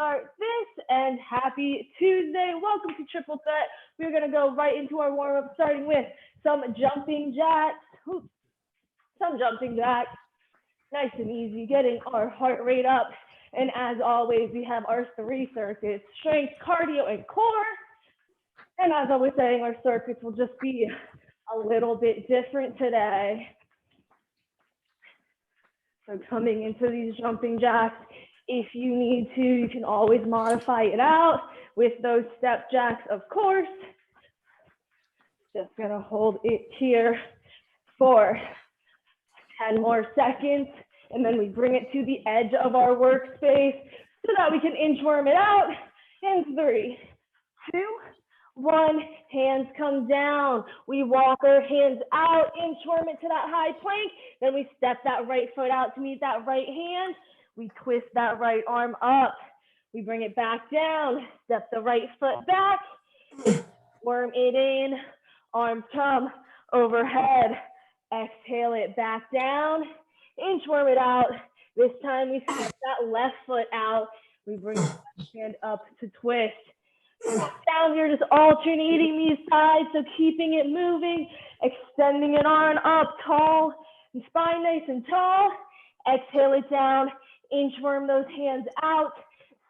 start this, and happy Tuesday. Welcome to Triple Threat. We're going to go right into our warm-up, starting with some jumping jacks. Nice and easy, getting our heart rate up. And as always, we have our 3 circuits: strength, cardio, and core. And as I was saying, our circuits will just be a little bit different today. So coming into these jumping jacks, if you need to, you can always modify it out with those step jacks, of course. Just gonna hold it here for 10 more seconds, and then we bring it to the edge of our workspace so that we can inchworm it out in 3, 2, 1, hands come down. We walk our hands out, inchworm it to that high plank. Then we step that right foot out to meet that right hand. We twist that right arm up. We bring it back down, step the right foot back, worm it in, arms come overhead. Exhale it back down, inchworm it out. This time we step that left foot out. We bring the left hand up to twist. Down here, just alternating these sides, so keeping it moving, extending an arm up tall, and spine nice and tall. Exhale it down, inchworm those hands out,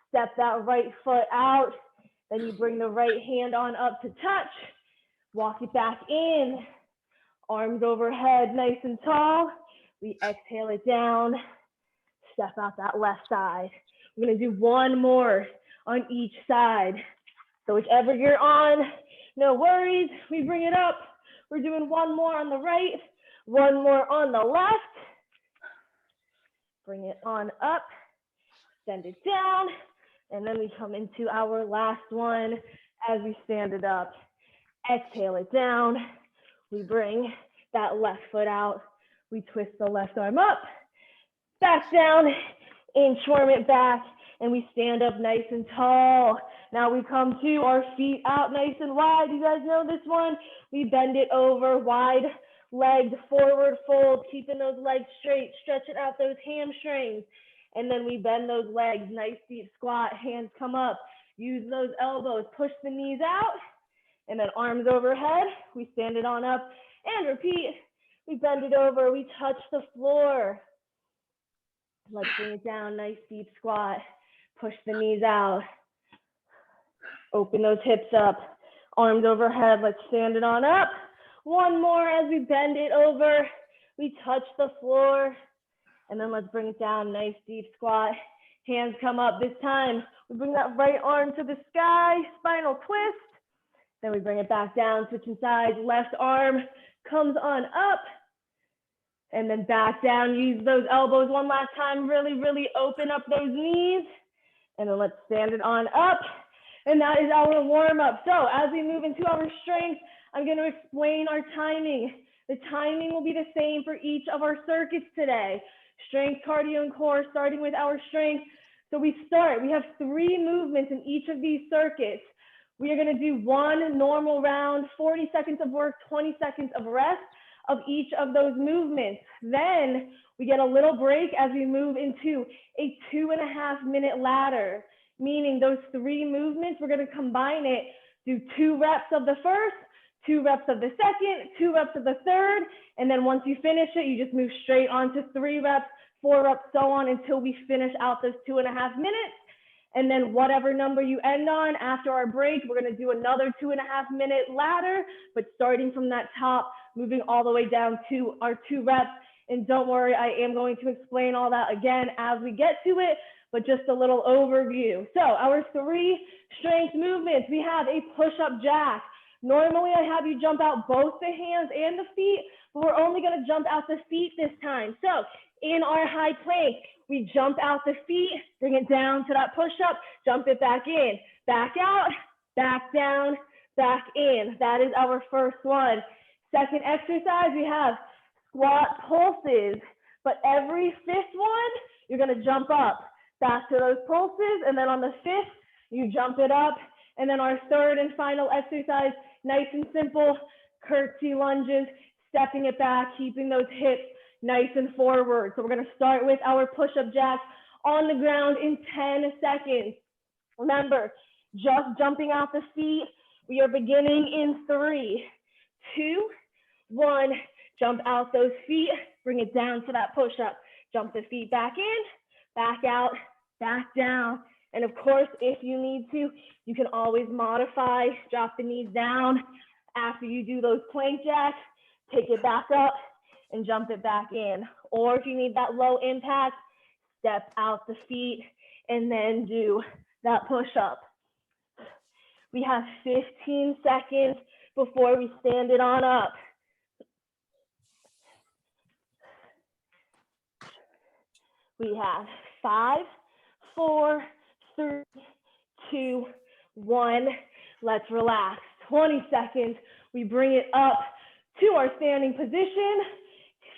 step that right foot out. Then you bring the right hand on up to touch, walk it back in, arms overhead nice and tall. We exhale it down, step out that left side. We're gonna do 1 more on each side. So whichever you're on, no worries, we bring it up. We're doing 1 more on the right, 1 more on the left. Bring it on up, send it down, and then we come into our last one as we stand it up. Exhale it down. We bring that left foot out. We twist the left arm up, back down, inchworm it back, and we stand up nice and tall. Now we come to our feet out nice and wide. You guys know this one? We bend it over, wide legged forward fold, keeping those legs straight, stretching out those hamstrings. And then we bend those legs, nice deep squat, hands come up. Use those elbows, push the knees out, and then arms overhead. We stand it on up and repeat. We bend it over, we touch the floor. Let's bring it down, nice deep squat. Push the knees out. Open those hips up, arms overhead. Let's stand it on up. 1 more as we bend it over. We touch the floor. And then let's bring it down, nice deep squat. Hands come up. This time, we bring that right arm to the sky, spinal twist. Then we bring it back down, switching sides. Left arm comes on up. And then back down. Use those elbows 1 last time. Really, really open up those knees. And then let's stand it on up. And that is our warm-up. So as we move into our strength, I'm going to explain our timing. The timing will be the same for each of our circuits today. Strength, cardio, and core, starting with our strength. So we have 3 movements in each of these circuits. We are going to do 1 normal round, 40 seconds of work, 20 seconds of rest of each of those movements. Then we get a little break as we move into a 2.5-minute ladder, meaning those 3 movements, we're going to combine it, do 2 reps of the first, 2 reps of the second, 2 reps of the third, and then once you finish it, you just move straight on to 3 reps, 4 reps, so on until we finish out those 2.5 minutes. And then whatever number you end on after our break, we're going to do another 2.5-minute ladder, but starting from that top, moving all the way down to our 2 reps. And don't worry, I am going to explain all that again as we get to it, but just a little overview. So our 3 strength movements, we have a push-up jack. Normally I have you jump out both the hands and the feet, but we're only going to jump out the feet this time. So in our high plank, we jump out the feet, bring it down to that push-up, jump it back in, back out, back down, back in. That is our first one. Second exercise, we have squat pulses, but every 5th one, you're going to jump up back to those pulses, and then on the 5th, you jump it up. And then our 3rd and final exercise, nice and simple, curtsy lunges, stepping it back, keeping those hips nice and forward. So we're going to start with our push-up jacks on the ground in 10 seconds. Remember, just jumping out the feet. We are beginning in 3, 2, 1. Jump out those feet, bring it down to that push-up. Jump the feet back in, back out, back down. And of course, if you need to, you can always modify, drop the knees down. After you do those plank jacks, take it back up and jump it back in. Or if you need that low impact, step out the feet and then do that push-up. We have 15 seconds before we stand it on up. We have 5, 4, 3, 2, 1. Let's relax. 20 seconds. We bring it up to our standing position.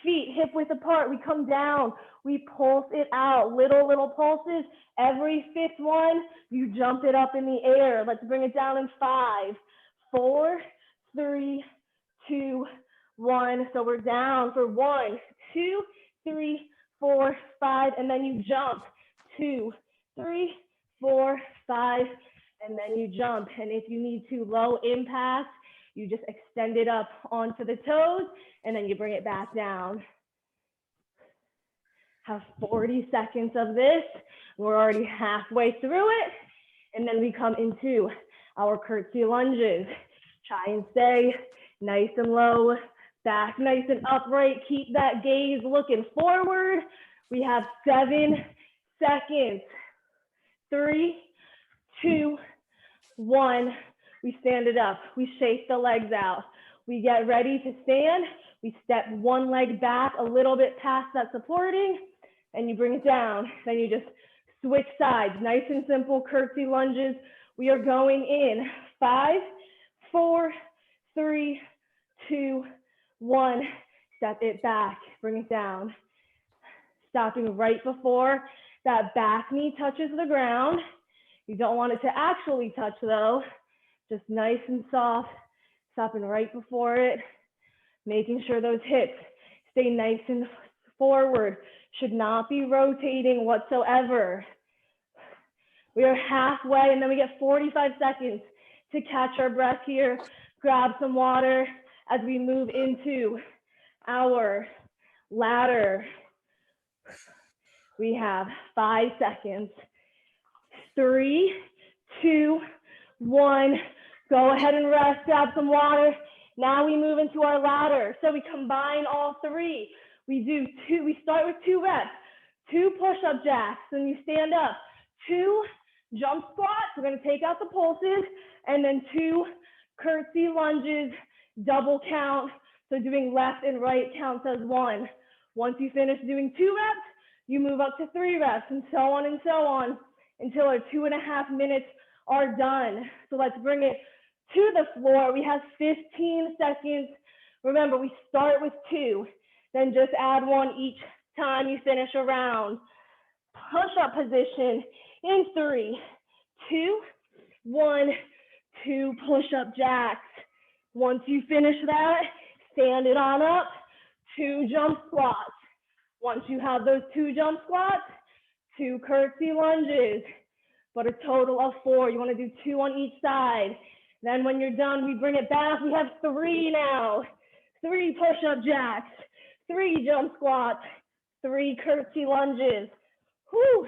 Feet hip width apart. We come down. We pulse it out. Little pulses. Every 5th one, you jump it up in the air. Let's bring it down in 5, 4, 3, 2, 1. So we're down for 1, 2, 3, 4, 5, and then you jump. 2, 3, 4, 5, and then you jump. And if you need to low impact, you just extend it up onto the toes, and then you bring it back down. Have 40 seconds of this. We're already halfway through it. And then we come into our curtsy lunges. Try and stay nice and low, back nice and upright. Keep that gaze looking forward. We have 7 seconds. 3, 2, 1. We stand it up. We shake the legs out. We get ready to stand. We step one leg back a little bit past that supporting, and you bring it down. Then you just switch sides. Nice and simple curtsy lunges. We are going in 5, 4, 3, 2, 1. Step it back. Bring it down. Stopping right before that back knee touches the ground. You don't want it to actually touch though. Just nice and soft, stopping right before it, making sure those hips stay nice and forward, should not be rotating whatsoever. We are halfway, and then we get 45 seconds to catch our breath here, grab some water as we move into our ladder. We have 5 seconds. 3, 2, 1. Go ahead and rest, grab some water. Now we move into our ladder. So we combine all 3. We start with 2 reps, 2 push-up jacks. Then you stand up, 2 jump squats. We're gonna take out the pulses, and then 2 curtsy lunges, double count. So doing left and right counts as 1. Once you finish doing 2 reps, you move up to 3 reps, and so on until our 2.5 minutes are done. So let's bring it to the floor. We have 15 seconds. Remember, we start with 2, then just add 1 each time you finish a round. Push-up position in 3, 2, 1, 2 push-up jacks. Once you finish that, stand it on up, 2 jump squats. Once you have those 2 jump squats, 2 curtsy lunges, but a total of 4. You want to do 2 on each side. Then when you're done, we bring it back. We have 3 now. 3 push-up jacks, 3 jump squats, 3 curtsy lunges. Whew.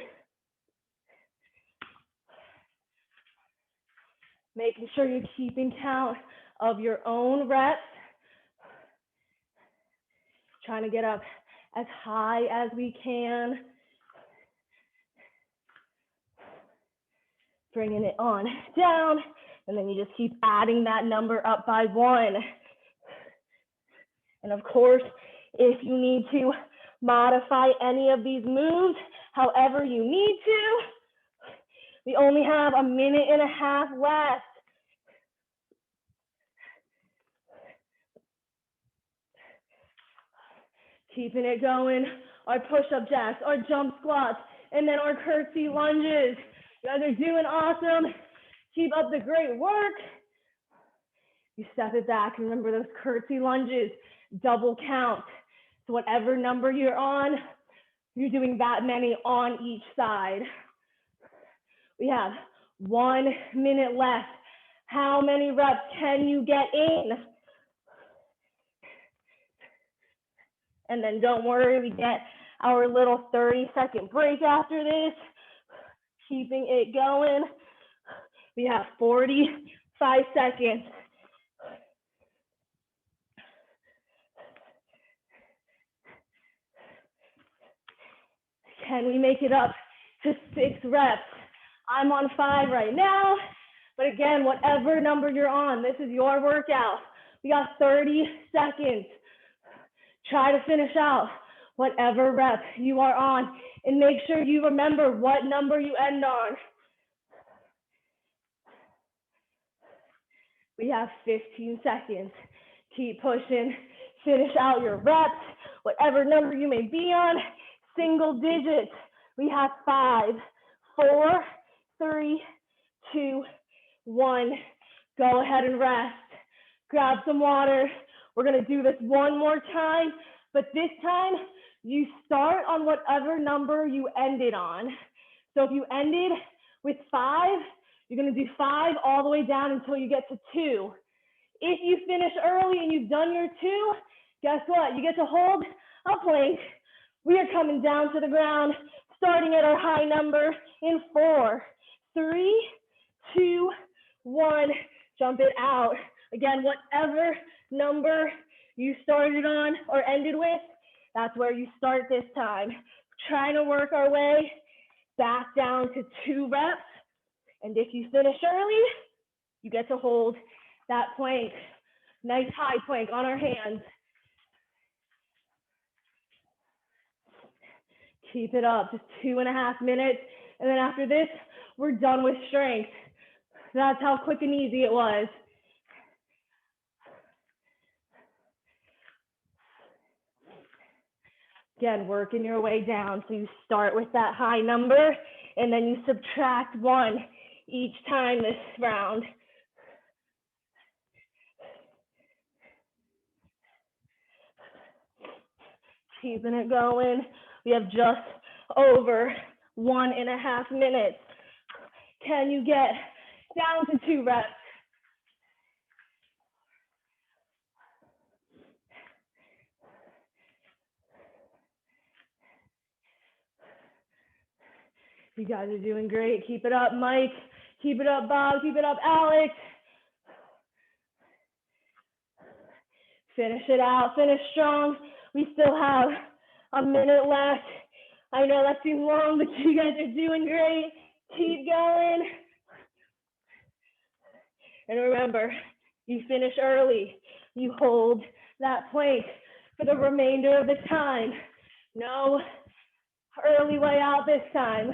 Making sure you're keeping count of your own reps. Trying to get up as high as we can. Bringing it on down, and then you just keep adding that number up by 1. And of course, if you need to modify any of these moves, however you need to, we only have 1.5 minutes left. Keeping it going, our push-up jacks, our jump squats, and then our curtsy lunges. You guys are doing awesome. Keep up the great work. You step it back. Remember those curtsy lunges, double count. So whatever number you're on, you're doing that many on each side. We have 1 minute left. How many reps can you get in? And then don't worry, we get our little 30-second break after this. Keeping it going. We have 45 seconds. Can we make it up to 6 reps? I'm on 5 right now, but again, whatever number you're on, this is your workout. We got 30 seconds. Try to finish out whatever rep you are on, and make sure you remember what number you end on. We have 15 seconds. Keep pushing. Finish out your reps, whatever number you may be on, single digits. We have 5, 4, 3, 2, 1. Go ahead and rest. Grab some water. We're going to do this one more time, but this time you start on whatever number you ended on. So if you ended with 5, you're going to do 5 all the way down until you get to 2. If you finish early and you've done your 2, guess what? You get to hold a plank. We are coming down to the ground, starting at our high number in 4, 3, 2, 1. Jump it out. Again, whatever number you started on or ended with, that's where you start this time. Trying to work our way back down to 2 reps. And if you finish early, you get to hold that plank. Nice high plank on our hands. Keep it up, just 2.5 minutes. And then after this, we're done with strength. That's how quick and easy it was. Again, working your way down. So you start with that high number, and then you subtract 1 each time this round. Keeping it going. We have just over 1.5 minutes. Can you get down to 2 reps? You guys are doing great. Keep it up, Mike. Keep it up, Bob. Keep it up, Alex. Finish it out. Finish strong. We still have a minute left. I know that seems long, but you guys are doing great. Keep going. And remember, you finish early. You hold that plank for the remainder of the time. No early way out this time.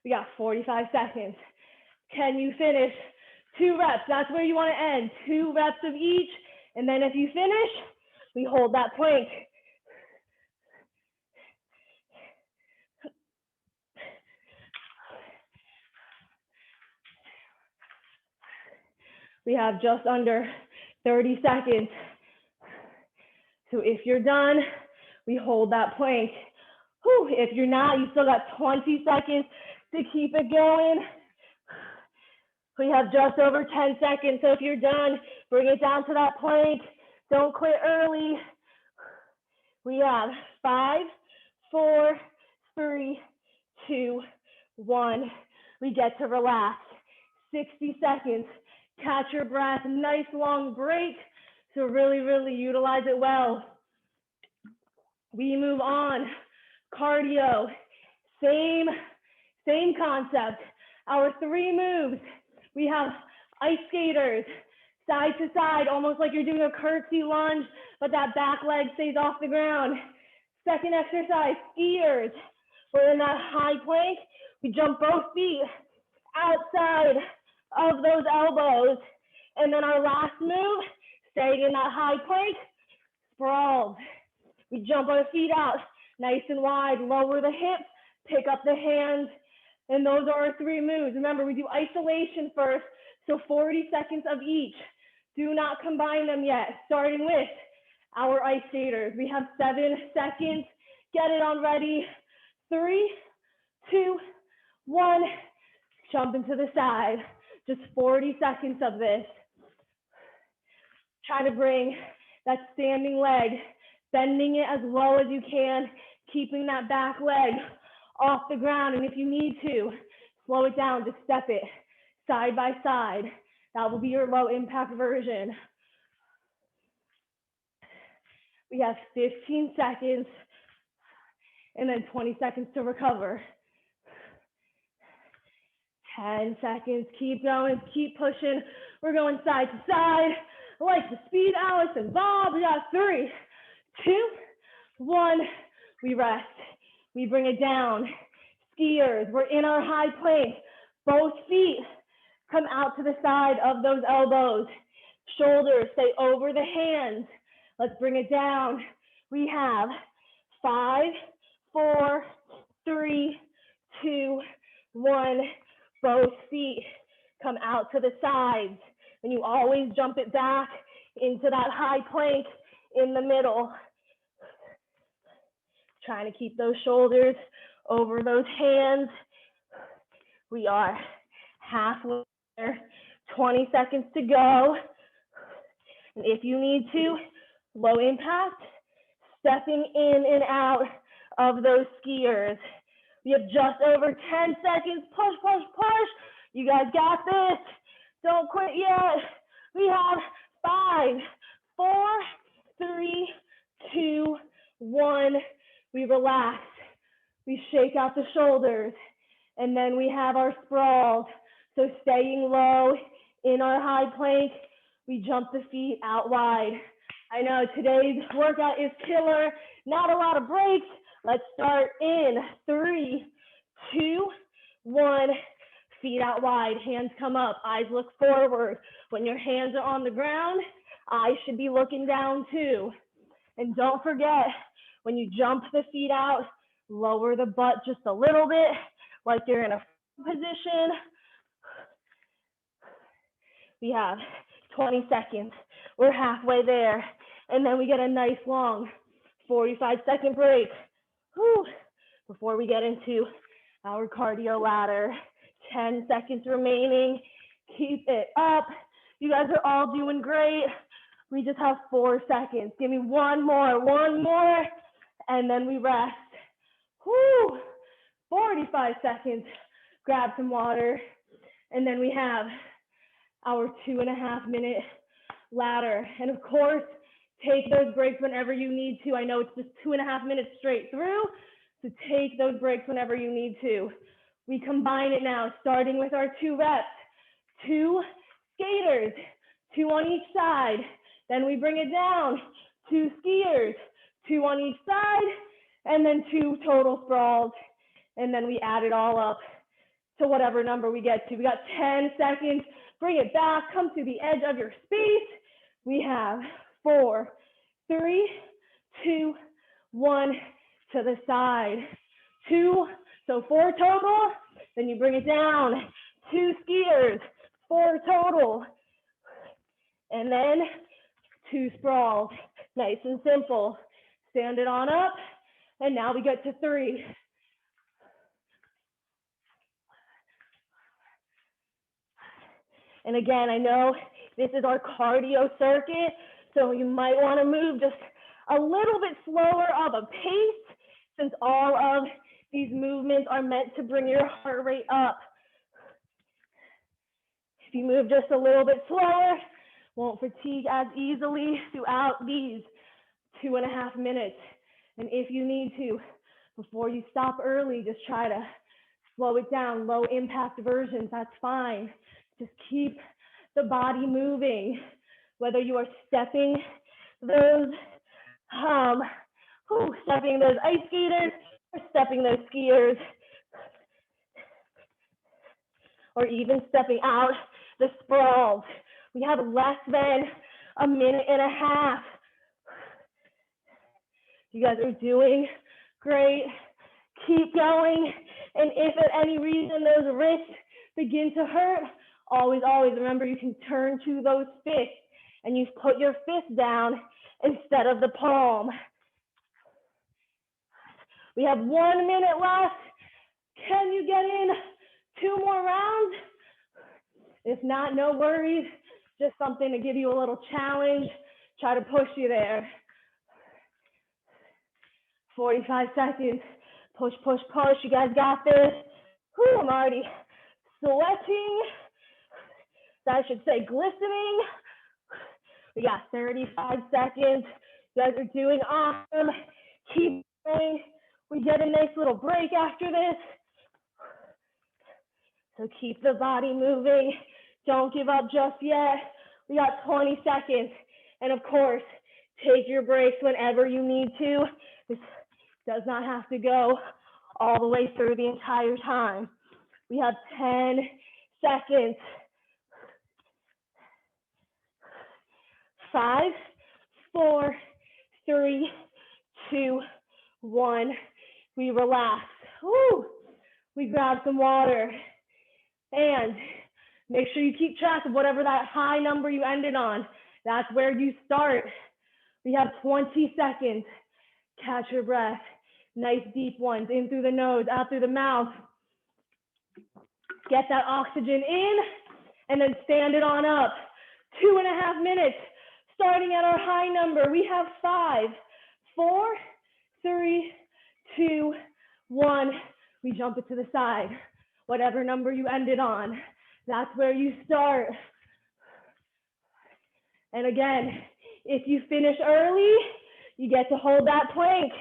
We got 45 seconds. Can you finish 2 reps? That's where you want to end. 2 reps of each. And then if you finish, we hold that plank. We have just under 30 seconds. So if you're done, we hold that plank. Whew, if you're not, you still got 20 seconds to keep it going. We have just over 10 seconds. So if you're done, bring it down to that plank. Don't quit early. We have 5, 4, 3, 2, 1. We get to relax. 60 seconds. Catch your breath. Nice long break. So really utilize it well. We move on. Cardio. Same concept. Our 3 moves. We have ice skaters, side to side, almost like you're doing a curtsy lunge, but that back leg stays off the ground. Second exercise, skiers. We're in that high plank. We jump both feet outside of those elbows. And then our last move, staying in that high plank, sprawls. We jump our feet out nice and wide, lower the hips, pick up the hands, and those are our 3 moves. Remember, we do isolation first, so 40 seconds of each. Do not combine them yet, starting with our ice skaters. We have 7 seconds. Get it on ready. 3, 2, 1. Jump into the side. Just 40 seconds of this. Try to bring that standing leg, bending it as low as you can, keeping that back leg off the ground. And if you need to, slow it down, just step it side by side. That will be your low impact version. We have 15 seconds and then 20 seconds to recover. 10 seconds, keep going, keep pushing. We're going side to side. Like the speed, Alice and Bob. We got 3, 2, 1. We rest. We bring it down. Skiers, we're in our high plank. Both feet come out to the side of those elbows. Shoulders stay over the hands. Let's bring it down. We have 5, 4, 3, 2, 1. Both feet come out to the sides. And you always jump it back into that high plank in the middle. Trying to keep those shoulders over those hands. We are halfway there, 20 seconds to go. And if you need to, low impact, stepping in and out of those skiers. We have just over 10 seconds. Push, push, push. You guys got this. Don't quit yet. We have 5, 4, 3, 2, 1. We relax. We shake out the shoulders. And then we have our sprawls. So staying low in our high plank, we jump the feet out wide. I know today's workout is killer. Not a lot of breaks. Let's start in 3, 2, 1. Feet out wide, hands come up, eyes look forward. When your hands are on the ground, eyes should be looking down too. And don't forget, when you jump the feet out, lower the butt just a little bit, like you're in a position. We have 20 seconds. We're halfway there. And then we get a nice long 45-second break. Whew. Before we get into our cardio ladder. 10 seconds remaining. Keep it up. You guys are all doing great. We just have 4 seconds. Give me one more, and then we rest. Whew. 45 seconds. Grab some water, and then we have our 2.5-minute ladder. And of course, take those breaks whenever you need to. I know it's just 2.5 minutes straight through, so take those breaks whenever you need to. We combine it now, starting with our 2 reps. 2 skaters, 2 on each side. Then we bring it down, 2 skiers, 2 on each side, and then 2 total sprawls. And then we add it all up to whatever number we get to. We got 10 seconds. Bring it back, come to the edge of your space. We have 4, 3, 2, 1, to the side. 2, so 4 total. Then you bring it down, 2 skiers, 4 total. And then 2 sprawls, nice and simple. Stand it on up, and now we get to 3. And again, I know this is our cardio circuit, so you might want to move just a little bit slower of a pace, since all of these movements are meant to bring your heart rate up. If you move just a little bit slower, won't fatigue as easily throughout these 2.5 minutes. And if you need to, before you stop early, just try to slow it down, low impact versions, that's fine. Just keep the body moving, whether you are stepping those ice skaters, or stepping those skiers, or even stepping out the sprawls. We have less than a minute and a half. You guys are doing great. Keep going. And if at any reason those wrists begin to hurt, always remember you can turn to those fists and you put your fist down instead of the palm. We have 1 minute left. Can If not, no worries. Just something to give you a little challenge. Try to push you there. 45 seconds. Push, push, push. You guys got this. Whew, I'm already sweating. I should say glistening. We got 35 seconds. You guys are doing awesome. Keep going. We get a nice little break after this. So keep the body moving. Don't give up just yet. We got 20 seconds. And of course, take your breaks whenever you need to. This does not have to go all the way through the entire time. We have 10 seconds. 5, 4, 3, 2, 1. We relax. Woo! We grab some water. And make sure you keep track of whatever that high number you ended on. That's where you start. We have 20 seconds. Catch your breath. Nice deep ones. In through the nose, out through the mouth. Get that oxygen in, and then stand it on up. 2.5 minutes. Starting at our high number, we have 5, 4, 3, 2, 1. We jump it to the side. Whatever number you ended on, that's where you start. And again, if you finish early, you get to hold that plank.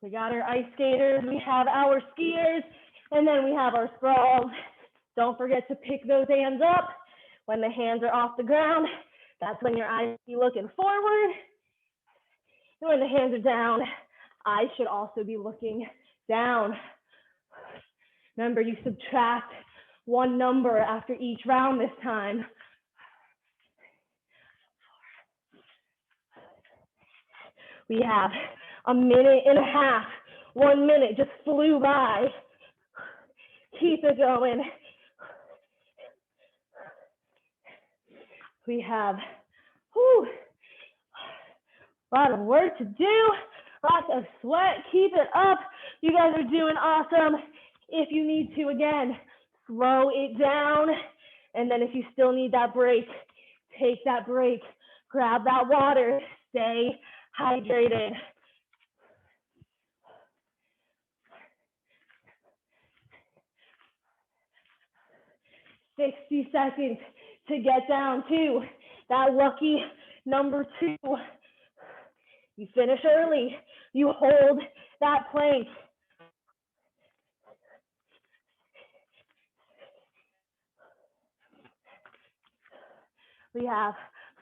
We got our ice skaters, we have our skiers, and then we have our sprawls. Don't forget to pick those hands up. When the hands are off the ground, that's when your eyes be looking forward. And when the hands are down, eyes should also be looking down. Remember, you subtract one number after each round this time. We have 1.5 minutes. 1 minute just flew by. Keep it going. We have a lot of work to do, lots of sweat. Keep it up. You guys are doing awesome. If you need to, again, slow it down. And then if you still need that break, take that break. Grab that water. Stay hydrated. "60 seconds to get down to that lucky number 2. You finish early. You hold that plank. We have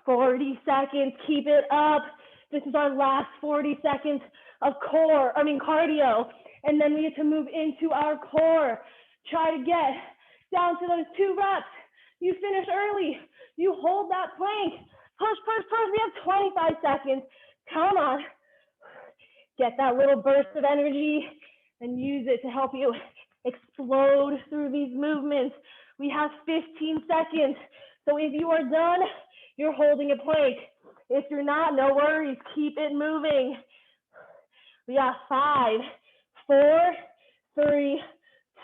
40 seconds. Keep it up. This is our last 40 seconds of cardio. And then we get to move into our core. Try to get down to those 2 reps. You finish early. You hold that plank. Push, push, push. We have 25 seconds. Come on. Get that little burst of energy and use it to help you explode through these movements. We have 15 seconds. So if you are done, you're holding a plank. If you're not, no worries. Keep it moving. We got 5, 4, 3,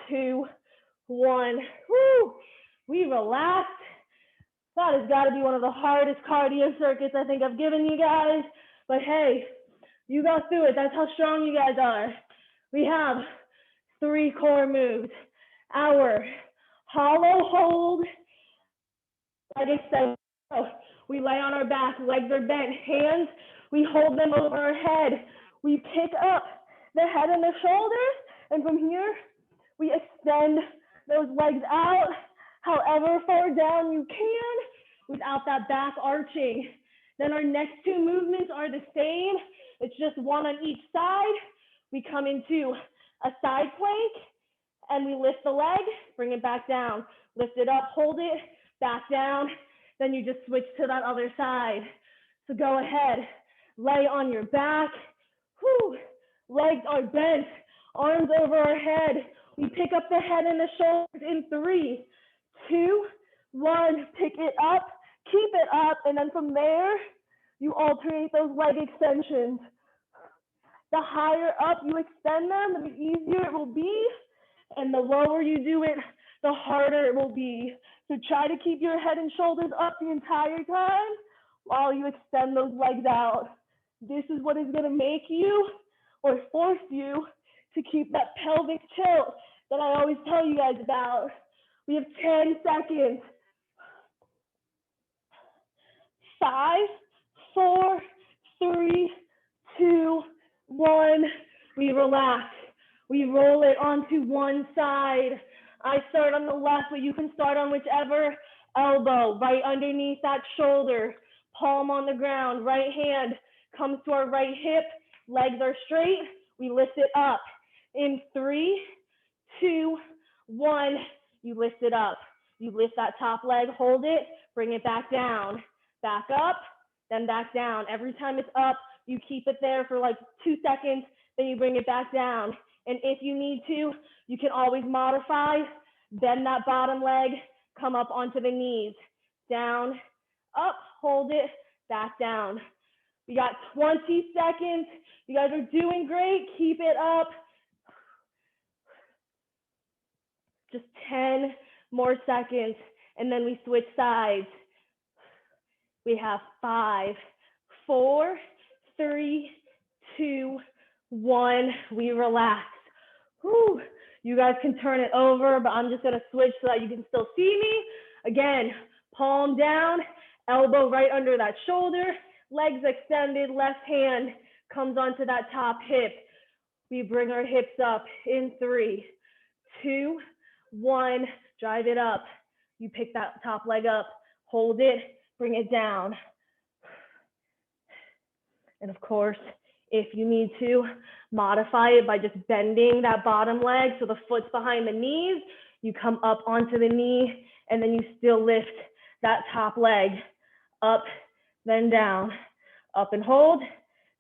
2, 1. Woo! We relaxed. That has got to be one of the hardest cardio circuits I think I've given you guys. But hey, you got through it. That's how strong you guys are. We have 3 core moves. Our hollow hold. Like I said, we lay on our back, legs are bent, hands, we hold them over our head. We pick up the head and the shoulders, and from here, we extend those legs out, however far down you can, without that back arching. Then our next 2 movements are the same. It's just one on each side. We come into a side plank, and we lift the leg, bring it back down. Lift it up, hold it, back down. Then you just switch to that other side. So go ahead, lay on your back. Whew. Legs are bent, arms over our head. We pick up the head and the shoulders in 3, 2, 1. Pick it up, keep it up, and then from there, you alternate those leg extensions. The higher up you extend them, the easier it will be. And the lower you do it, the harder it will be. So try to keep your head and shoulders up the entire time while you extend those legs out. This is what is going to make you or force you to keep that pelvic tilt that I always tell you guys about. We have 10 seconds. 5, 4, 3, 2, 1. We relax. We roll it onto one side. I start on the left, but you can start on whichever elbow, right underneath that shoulder, palm on the ground, right hand comes to our right hip, legs are straight, we lift it up. In 3, 2, 1, you lift it up. You lift that top leg, hold it, bring it back down. Back up, then back down. Every time it's up, you keep it there for like 2 seconds, then you bring it back down. And if you need to, you can always modify, bend that bottom leg, come up onto the knees. Down, up, hold it, back down. We got 20 seconds. You guys are doing great. Keep it up. Just 10 more seconds, and then we switch sides. We have 5, 4, 3, 2, 1. We relax. Whew. You guys can turn it over, but I'm just going to switch so that you can still see me. Again, palm down, elbow right under that shoulder, legs extended, left hand comes onto that top hip. We bring our hips up in 3, 2, 1. Drive it up. You pick that top leg up, hold it, bring it down. And of course, if you need to, modify it by just bending that bottom leg so the foot's behind the knees. You come up onto the knee, and then you still lift that top leg up, then down, up and hold,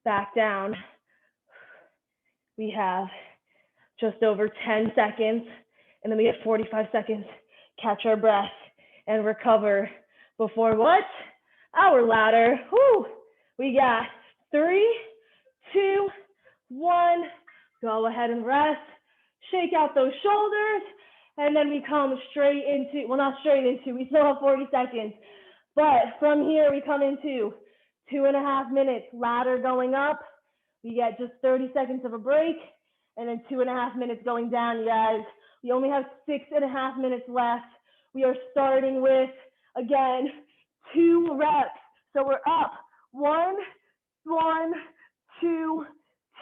back down. We have just over 10 seconds, and then we have 45 seconds. Catch our breath and recover before what? Our ladder. Whew. We got 3, 2, 1. Go ahead and rest. Shake out those shoulders. And then we come straight into, well, not straight into, we still have 40 seconds. But from here, we come into 2.5 minutes ladder going up. We get just 30 seconds of a break. And then 2.5 minutes going down, you guys. We only have 6.5 minutes left. We are starting with, again, 2 reps. So we're up. 1, 1, 2,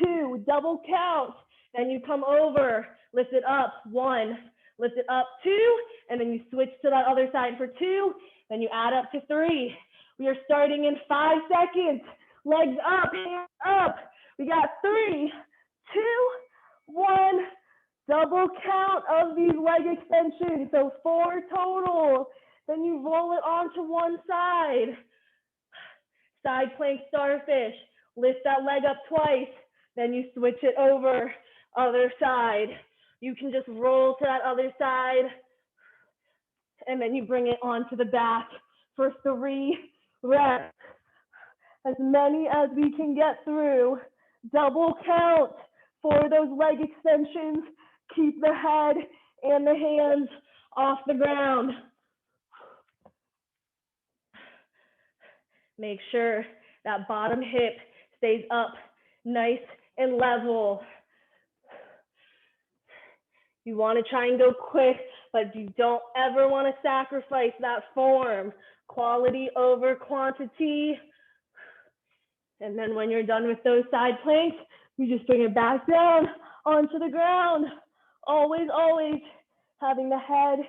2. Double count. Then you come over, lift it up. 1, lift it up. 2, and then you switch to that other side for 2. Then you add up to 3. We are starting in 5 seconds. Legs up, hands up. We got 3, 2, 1. Double count of these leg extensions. So 4 total. Then you roll it onto one side. Side plank starfish. Lift that leg up twice. Then you switch it over. Other side. You can just roll to that other side. And then you bring it onto the back for 3 reps. As many as we can get through. Double count for those leg extensions. Keep the head and the hands off the ground. Make sure that bottom hip stays up nice and level. You want to try and go quick, but you don't ever want to sacrifice that form. Quality over quantity. And then when you're done with those side planks, you just bring it back down onto the ground. Always, always having the head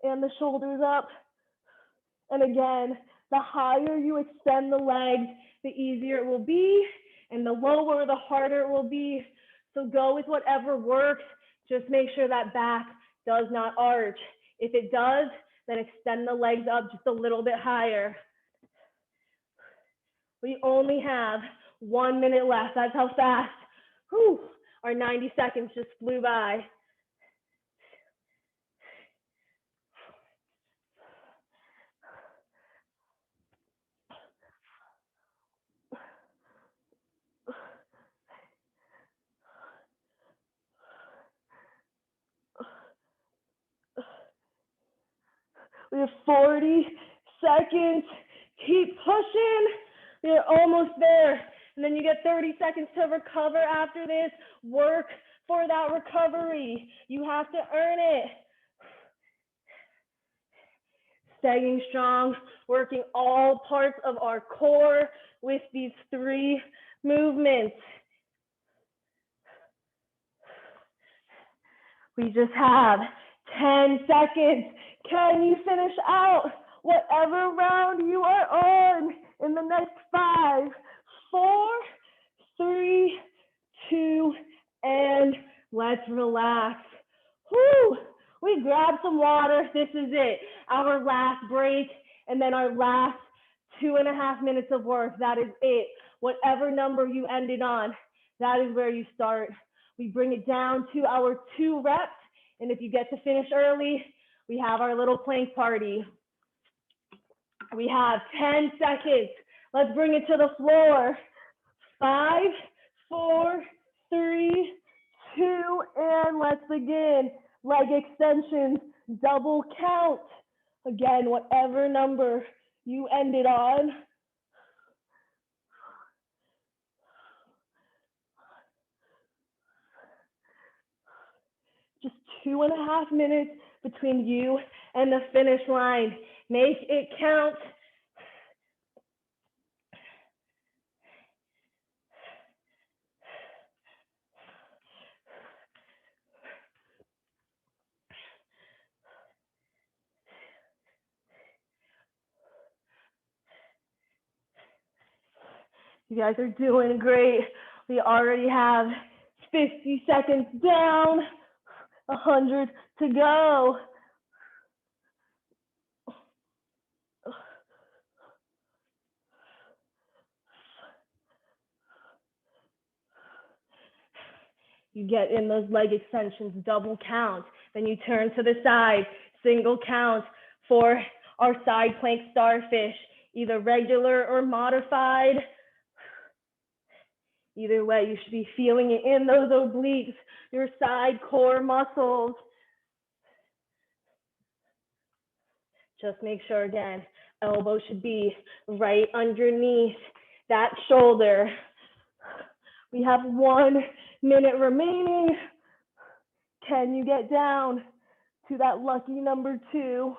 and the shoulders up. And again, the higher you extend the legs, the easier it will be. And the lower, the harder it will be. So go with whatever works. Just make sure that back does not arch. If it does, then extend the legs up just a little bit higher. We only have 1 minute left. That's how fast our 90 seconds just flew by. We have 40 seconds. Keep pushing. You're almost there. And then you get 30 seconds to recover after this. Work for that recovery. You have to earn it. Staying strong, working all parts of our core with these 3 movements. We just have 10 seconds. Can you finish out whatever round you are on in the next 5, 4, 3, 2, and let's relax. Whew. We grab some water. This is it. Our last break, and then our last 2.5 minutes of work. That is it. Whatever number you ended on, that is where you start. We bring it down to our 2 reps, and if you get to finish early, we have our little plank party. We have 10 seconds. Let's bring it to the floor. 5, 4, 3, 2, and let's begin. Leg extensions, double count. Again, whatever number you ended on. Just 2.5 minutes between you and the finish line. Make it count. You guys are doing great. We already have 50 seconds down, 100 to go. You get in those leg extensions, double count. Then you turn to the side, single count for our side plank starfish, either regular or modified. Either way, you should be feeling it in those obliques, your side core muscles. Just make sure, again, elbow should be right underneath that shoulder. We have 1 minute remaining. Can you get down to that lucky number 2?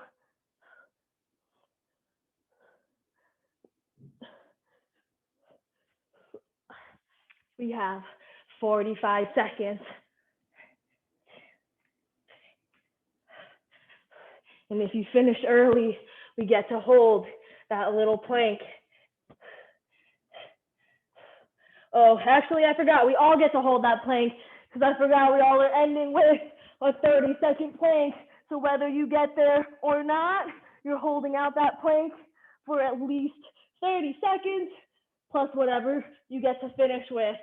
We have 45 seconds. And if you finish early, we get to hold that little plank. Oh, actually, I forgot. We all get to hold that plank because I forgot we all are ending with a 30-second plank. So whether you get there or not, you're holding out that plank for at least 30 seconds, plus whatever you get to finish with.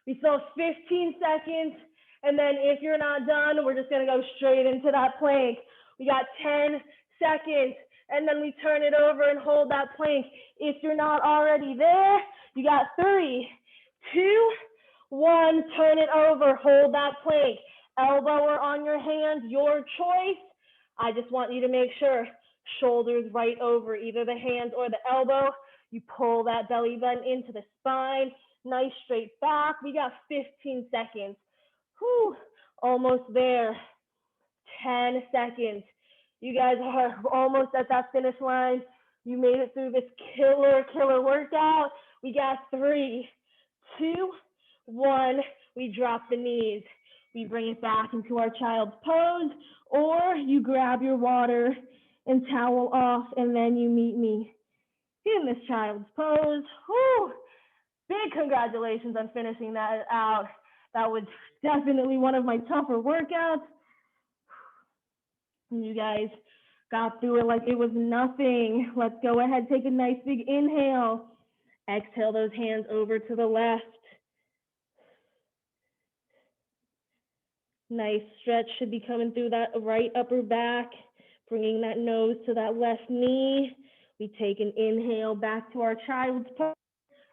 We still have 15 seconds, and then if you're not done, we're just gonna go straight into that plank. We got 10 seconds, and then we turn it over and hold that plank. If you're not already there, you got 3, 2, 1, turn it over, hold that plank. Elbow or on your hands, your choice. I just want you to make sure shoulders right over either the hands or the elbow. You pull that belly button into the spine, nice straight back. We got 15 seconds. Whew, almost there. 10 seconds. You guys are almost at that finish line. You made it through this killer workout. We got 3, 2, 1. We drop the knees. We bring it back into our child's pose, or you grab your water and towel off, and then you meet me in this child's pose. Whew. Big congratulations on finishing that out. That was definitely one of my tougher workouts. You guys got through it like it was nothing. Let's go ahead, take a nice big inhale. Exhale those hands over to the left. Nice stretch should be coming through that right upper back, bringing that nose to that left knee. We take an inhale back to our child's pose,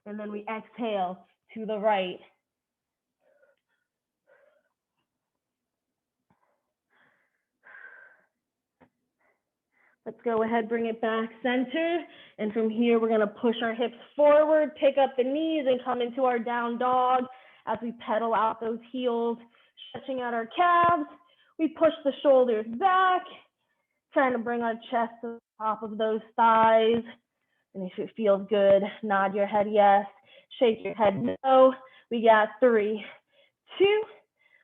and then we exhale to the right. Let's go ahead, bring it back center. And from here, we're gonna push our hips forward, pick up the knees and come into our down dog as we pedal out those heels, stretching out our calves. We push the shoulders back, trying to bring our chest to the top of those thighs. And if it feels good, nod your head yes, shake your head no. We got 3, 2,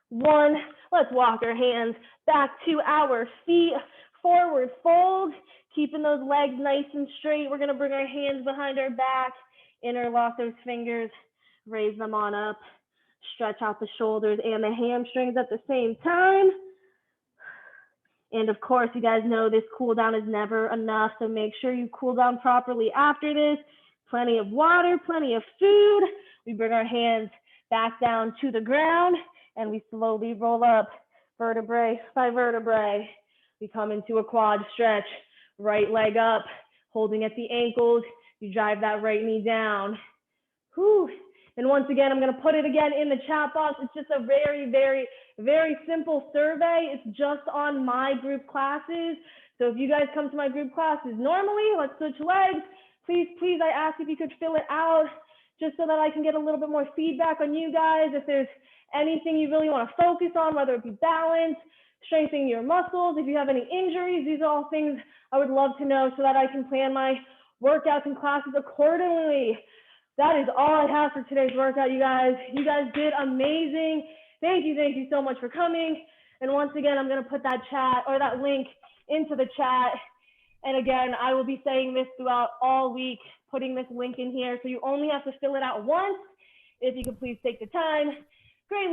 1. Let's walk our hands back to our feet. Forward fold, keeping those legs nice and straight. We're gonna bring our hands behind our back, interlock those fingers, raise them on up, stretch out the shoulders and the hamstrings at the same time. And of course, you guys know this cool down is never enough, so make sure you cool down properly after this. Plenty of water, plenty of food. We bring our hands back down to the ground and we slowly roll up vertebrae by vertebrae. We come into a quad stretch, right leg up, holding at the ankles. You drive that right knee down. Whew. And once again, I'm gonna put it again in the chat box. It's just a very, very, very simple survey. It's just on my group classes. So if you guys come to my group classes normally, let's switch legs. Please, I ask if you could fill it out just so that I can get a little bit more feedback on you guys. If there's anything you really wanna focus on, whether it be balance, strengthening your muscles, if you have any injuries, these are all things I would love to know so that I can plan my workouts and classes accordingly. That is all I have for today's workout, you guys. You guys did amazing. Thank you so much for coming. And once again, I'm gonna put that chat or that link into the chat. And again, I will be saying this throughout all week, putting this link in here. So you only have to fill it out once. If you could please take the time. Greatly